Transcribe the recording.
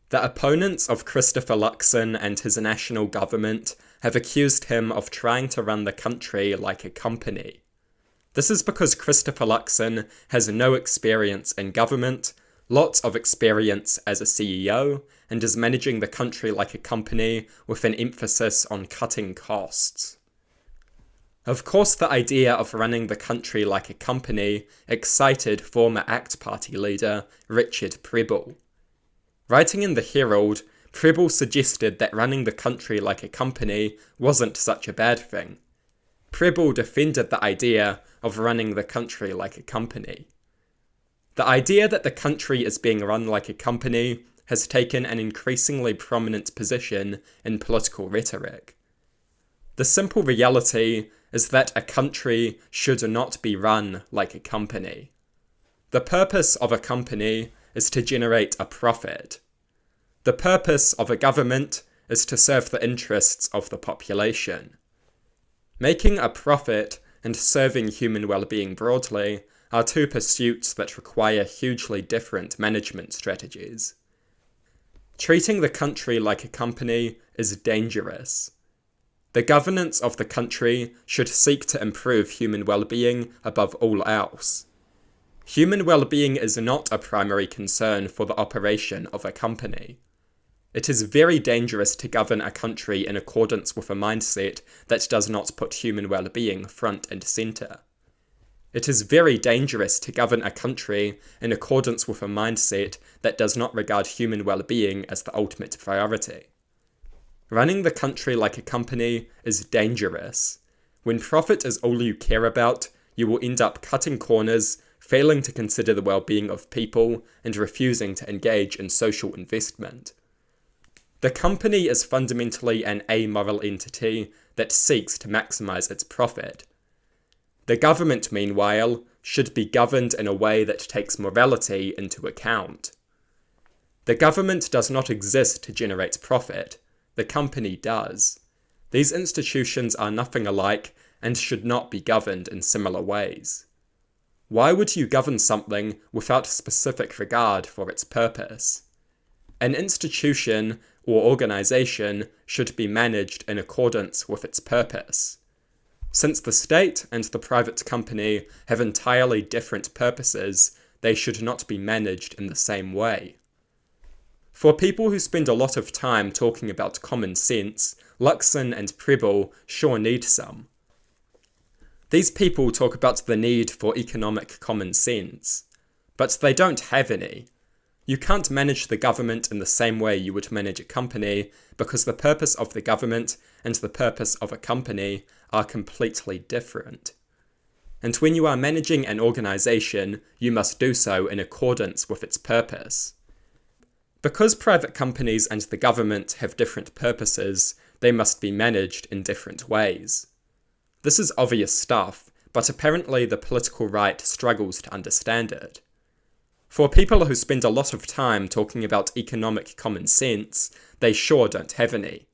The opponents of Christopher Luxon and his national government have accused him of trying to run the country like a company. This is because Christopher Luxon has no experience in government, lots of experience as a CEO, and is managing the country like a company with an emphasis on cutting costs. Of course, the idea of running the country like a company excited former ACT Party leader Richard Prebble. Writing in the Herald, Prebble suggested that running the country like a company wasn't such a bad thing. Prebble defended the idea of running the country like a company. The idea that the country is being run like a company has taken an increasingly prominent position in political rhetoric. The simple reality is that a country should not be run like a company. The purpose of a company is to generate a profit. The purpose of a government is to serve the interests of the population. Making a profit and serving human well-being broadly are two pursuits that require hugely different management strategies. Treating the country like a company is dangerous. The governance of the country should seek to improve human well-being above all else. Human well-being is not a primary concern for the operation of a company. It is very dangerous to govern a country in accordance with a mindset that does not put human well-being front and centre. It is very dangerous to govern a country in accordance with a mindset that does not regard human well-being as the ultimate priority. Running the country like a company is dangerous. When profit is all you care about, you will end up cutting corners, failing to consider the well-being of people, and refusing to engage in social investment. The company is fundamentally an amoral entity that seeks to maximize its profit. The government, meanwhile, should be governed in a way that takes morality into account. The government does not exist to generate profit. The company does. These institutions are nothing alike and should not be governed in similar ways. Why would you govern something without specific regard for its purpose? An institution or organization should be managed in accordance with its purpose. Since the state and the private company have entirely different purposes, they should not be managed in the same way. For people who spend a lot of time talking about common sense, Luxon and Prebble sure need some. These people talk about the need for economic common sense, but they don't have any. You can't manage the government in the same way you would manage a company because the purpose of the government and the purpose of a company are completely different. And when you are managing an organization, you must do so in accordance with its purpose. Because private companies and the government have different purposes, they must be managed in different ways. This is obvious stuff, but apparently the political right struggles to understand it. For people who spend a lot of time talking about economic common sense, they sure don't have any.